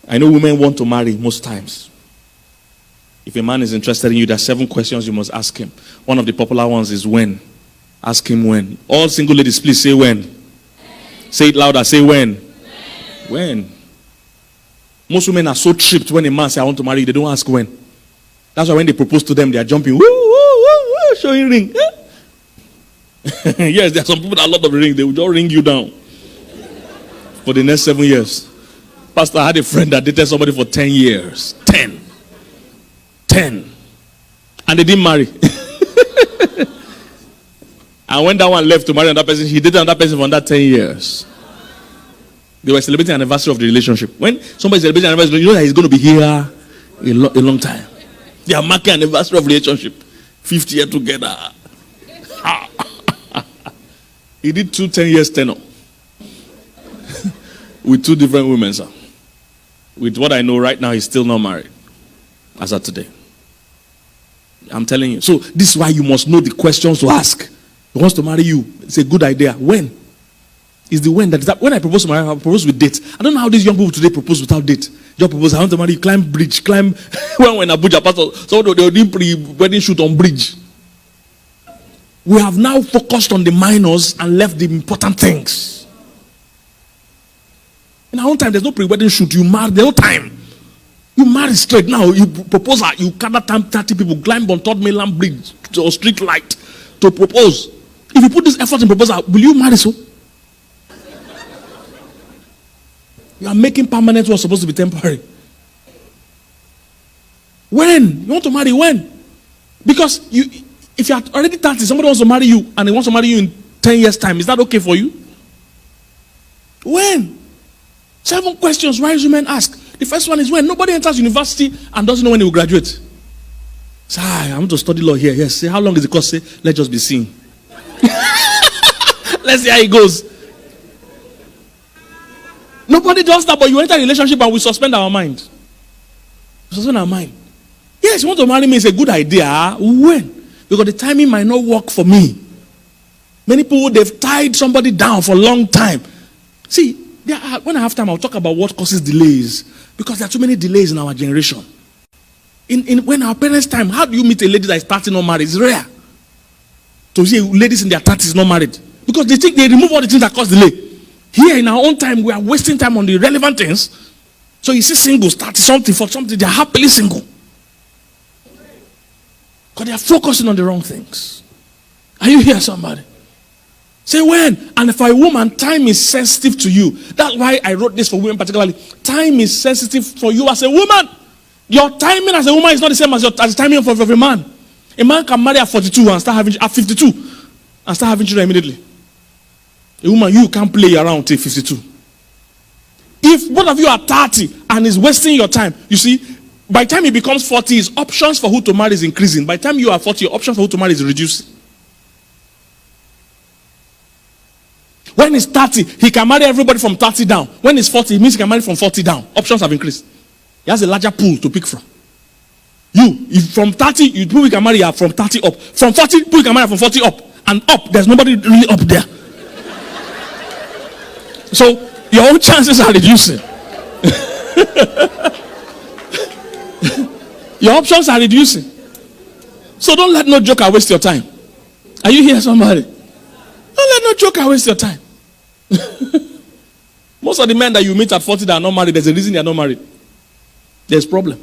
I know women want to marry most times. If a man is interested in you, there are 7 questions you must ask him. One of the popular ones is when. Ask him when. All single ladies, please say when. Say it louder. Say when. When. Most women are so tripped when a man says, I want to marry you. They don't ask when. That's why when they propose to them, they are jumping. Woo, woo, woo, woo, showing ring. Yes, there are some people that love the ring. They will just ring you down for the next 7 years. Pastor, I had a friend that dated somebody for 10 years. 10. And they didn't marry. And when that one left to marry another person, he dated another person for another 10 years. They were celebrating the anniversary of the relationship. When somebody celebrates the anniversary, you know that he's going to be here a long time. They are marking anniversary of relationship. 50 years together. He did 2 10 years tenure. With 2 different women, sir. With what I know right now, he's still not married. As of today. I'm telling you. So this is why you must know the questions to ask. He wants to marry you. It's a good idea. When? Is the when that when I propose to marry, I propose with date. I don't know how these young people today propose without date. Just propose, I want to marry you, climb bridge, climb when we're in Abuja, pastor. So they'll do pre-wedding shoot on bridge. We have now focused on the minors and left the important things. In our own time, there's no pre-wedding shoot. You marry, there's no time. You marry straight now. You propose, you gather 30 people, climb on Third Mainland Bridge or street light to propose. If you put this effort in proposal, will you marry so? You are making permanent what's supposed to be temporary. When? You want to marry when? Because if you are already 30, somebody wants to marry you and he wants to marry you in 10 years' time, is that okay for you? When? 7 questions wise women ask. The first one is when. Nobody enters university and doesn't know when he will graduate. Say, I want to study law here. Yes. Say, how long is the course? Say, let's just be seeing. Let's see how it goes. Nobody does that, but you enter a relationship and we suspend our mind. We suspend our mind. Yes, you want to marry me, it's a good idea. When? Because the timing might not work for me. Many people, they've tied somebody down for a long time. See, when I have time, I'll talk about what causes delays. Because there are too many delays in our generation. When our parents' time, how do you meet a lady that is 30 not married? It's rare to see ladies in their 30s not married. Because they think they remove all the things that cause delay. Here in our own time, we are wasting time on the relevant things. So you see singles, 30 something for something, they are happily single. Because they are focusing on the wrong things. Are you here, somebody? Say when. And for a woman, time is sensitive to you. That's why I wrote this for women particularly. Time is sensitive for you as a woman. Your timing as a woman is not the same as the timing of a man. A man can marry at 42 and start having at 52 and start having children immediately. A woman, you can't play around till 52. If both of you are 30 and is wasting your time, you see, by the time he becomes 40, his options for who to marry is increasing. By the time you are 40, your options for who to marry is reducing. When he's 30, he can marry everybody from 30 down. When he's 40, it means he can marry from 40 down. Options have increased. He has a larger pool to pick from. If from 30, people can marry from 30 up. From 40, people can marry from 40 up. And up, there's nobody really up there. So, your own chances are reducing. Your options are reducing. So don't let no joker waste your time. Are you here, somebody? Don't let no joker waste your time. Most of the men that you meet at 40 that are not married, there's a reason they are not married. There's a problem.